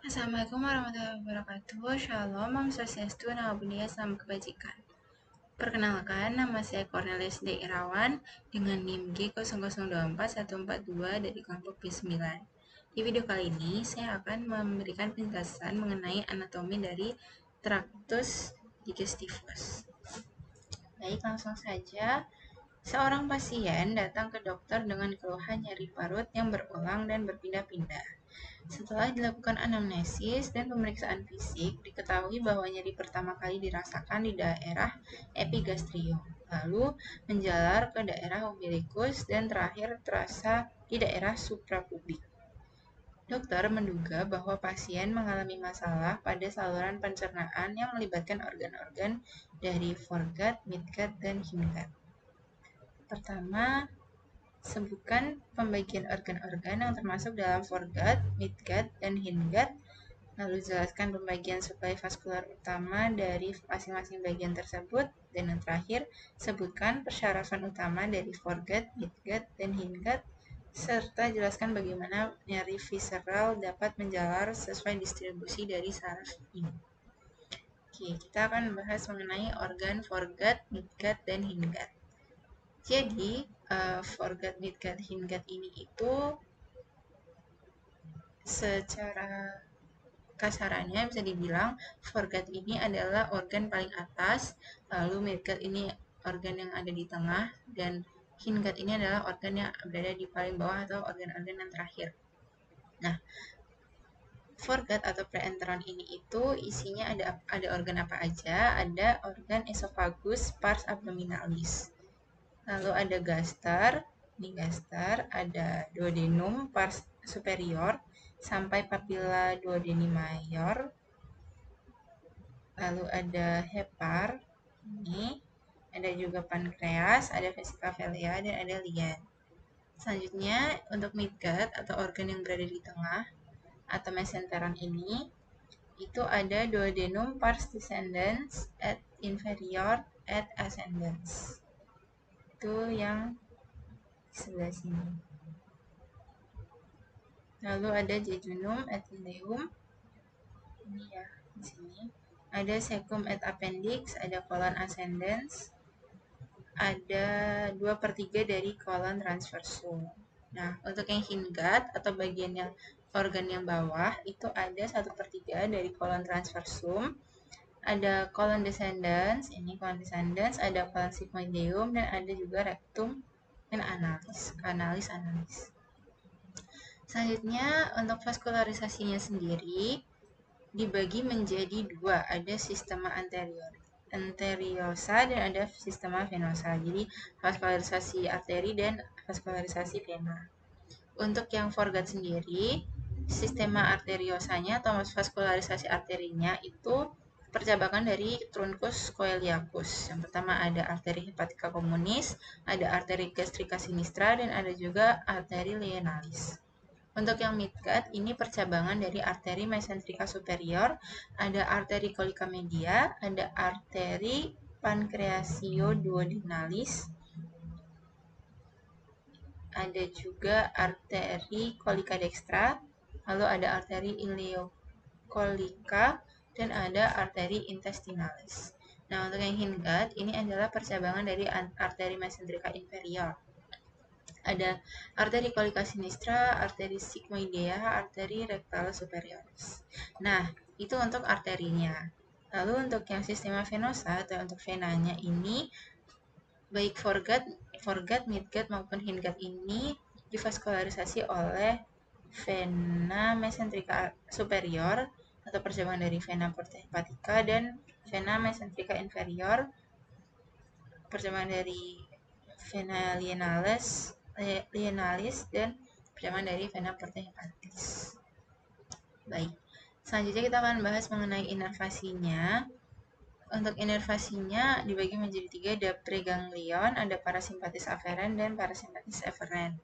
Assalamualaikum warahmatullahi wabarakatuh. Shalom, Om Swastiastu, Namo Buddhaya, Salam Kebajikan. Perkenalkan, nama saya Cornelius D. Irawan dengan NIM G0024-142 dari kelompok B9. Di video kali ini, saya akan memberikan penjelasan mengenai anatomi dari traktus digestivus. Baik, langsung saja. Seorang pasien datang ke dokter dengan keluhan nyeri parut yang berulang dan berpindah-pindah. Setelah dilakukan anamnesis dan pemeriksaan fisik, diketahui bahwa nyeri pertama kali dirasakan di daerah epigastrium, lalu menjalar ke daerah umbilikus dan terakhir terasa di daerah suprapubik. Dokter menduga bahwa pasien mengalami masalah pada saluran pencernaan yang melibatkan organ-organ dari foregut, midgut, dan hindgut. Pertama, sebutkan pembagian organ-organ yang termasuk dalam foregut, midgut, dan hindgut. Lalu jelaskan pembagian suplai vaskular utama dari masing-masing bagian tersebut. Dan yang terakhir, sebutkan persyarafan utama dari foregut, midgut, dan hindgut. Serta jelaskan bagaimana nyeri visceral dapat menjalar sesuai distribusi dari saraf ini. Oke, kita akan membahas mengenai organ foregut, midgut, dan hindgut. Jadi, foregut, midgut, hindgut ini itu secara kasarannya bisa dibilang foregut ini adalah organ paling atas, lalu midgut ini organ yang ada di tengah, dan hindgut ini adalah organ yang berada di paling bawah atau organ-organ yang terakhir. Nah, foregut atau preenteron ini itu isinya ada organ apa aja? Ada organ esophagus, pars abdominalis. Lalu ada gaster, ini gaster, ada duodenum, pars superior, sampai papilla duodeni mayor. Lalu ada hepar, ini ada juga pankreas, ada vesica velea, dan ada lian. Selanjutnya untuk midgut atau organ yang berada di tengah atau mesenteron ini itu ada duodenum, pars descendens, et inferior, et ascendens. Itu yang sebelah sini. Lalu ada jejunum, et ileum, ini ya di sini. Ada cecum et appendix, ada colon ascendens, ada 2/3 dari colon transversum. Nah, untuk yang hindgut atau bagian yang organ yang bawah itu ada 1/3 dari colon transversum, ada colon descendens, ini colon descendens, ada colon sigmoideum, dan ada juga rectum dan analis, analis. Selanjutnya untuk vaskularisasinya sendiri dibagi menjadi dua, ada sistema anteriosa dan ada sistema venosa. Jadi vaskularisasi arteri dan vaskularisasi vena. Untuk yang foregut sendiri, sistema arteriosanya atau vaskularisasi arterinya itu percabangan dari truncus coeliacus. Yang pertama ada arteri hepatica communis, ada arteri gastrica sinistra, dan ada juga arteri lienalis. Untuk yang midgut, ini percabangan dari arteri mesentrika superior, ada arteri colica media, ada arteri pancreasio-duodenalis, ada juga arteri colica dextra, lalu ada arteri ileocolica, dan ada arteri intestinalis. Nah, untuk yang hindgut, ini adalah percabangan dari arteri mesentrika inferior. Ada arteri colica sinistra, arteri sigmoidea, arteri rectalis superioris. Nah, itu untuk arterinya. Lalu untuk yang sistema venosa atau untuk venanya ini, baik foregut, midgut maupun hindgut ini divaskularisasi oleh vena mesentrika superior atau percabangan dari vena porta hepatica, dan vena mesentrika inferior percabangan dari vena lienalis dan percabangan dari vena porta hepatis. Baik, selanjutnya kita akan bahas mengenai inervasinya. Untuk inervasinya dibagi menjadi 3, ada preganglion, ada parasimpatis aferen, dan parasimpatis eferen.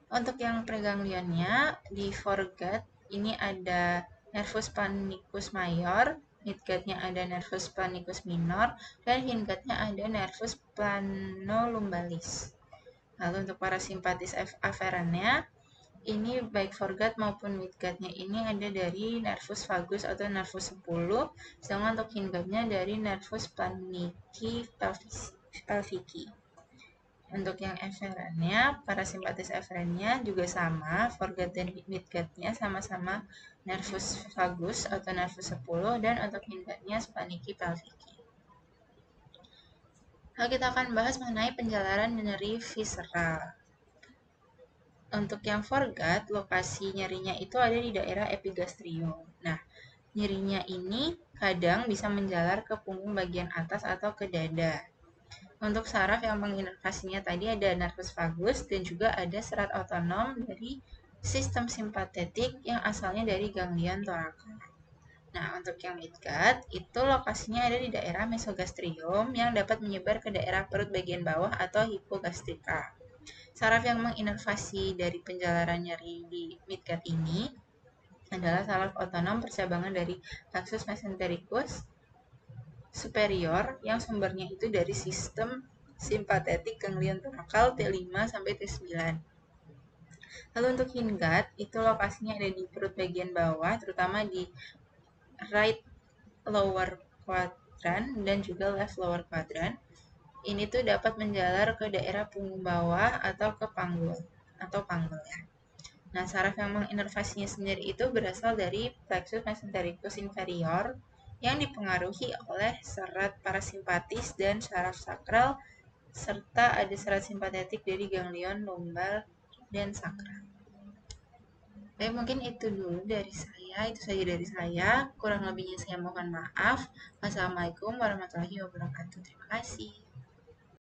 Untuk yang preganglionnya di foregut ini ada nervus planicus mayor, midgutnya ada nervus planicus minor, dan hindgutnya ada nervus planolumbalis. Lalu untuk parasimpatis aferennya ini baik foregut maupun midgutnya ini ada dari nervus vagus atau nervus 10, sedangkan untuk hindgutnya dari nervus planiki pelvici. Untuk yang efferentnya, parasimpatis efferentnya juga sama, foregut dan midgutnya sama-sama nervus vagus atau nervus 10, dan untuk hindgutnya splanchni pelvici. Lalu kita akan bahas mengenai penjalaran nyeri visceral. Untuk yang foregut, lokasi nyerinya itu ada di daerah epigastrium. Nah, nyerinya ini kadang bisa menjalar ke punggung bagian atas atau ke dada. Untuk saraf yang menginervasinya tadi ada nervus vagus dan juga ada serat otonom dari sistem simpatetik yang asalnya dari ganglion thoracal. Nah, untuk yang midgut, itu lokasinya ada di daerah mesogastrium yang dapat menyebar ke daerah perut bagian bawah atau hipogastrika. Saraf yang menginervasi dari penjalaran nyeri di midgut ini adalah saraf otonom percabangan dari plexus mesentericus superior yang sumbernya itu dari sistem simpatetik ganglion thoracal T5 sampai T9. Lalu untuk hindgut, itu lokasinya ada di perut bagian bawah, terutama di right lower quadrant dan juga left lower quadrant. Ini tuh dapat menjalar ke daerah punggung bawah atau ke panggul ya. Nah, saraf yang menginervasinya sendiri itu berasal dari plexus mesentericus inferior yang dipengaruhi oleh serat parasimpatis dan saraf sakral serta ada serat simpatetik dari ganglion lumbar dan sakral. Baik, mungkin itu dulu dari saya. Itu saja dari saya. Kurang lebihnya saya mohon maaf. Wassalamualaikum warahmatullahi wabarakatuh. Terima kasih.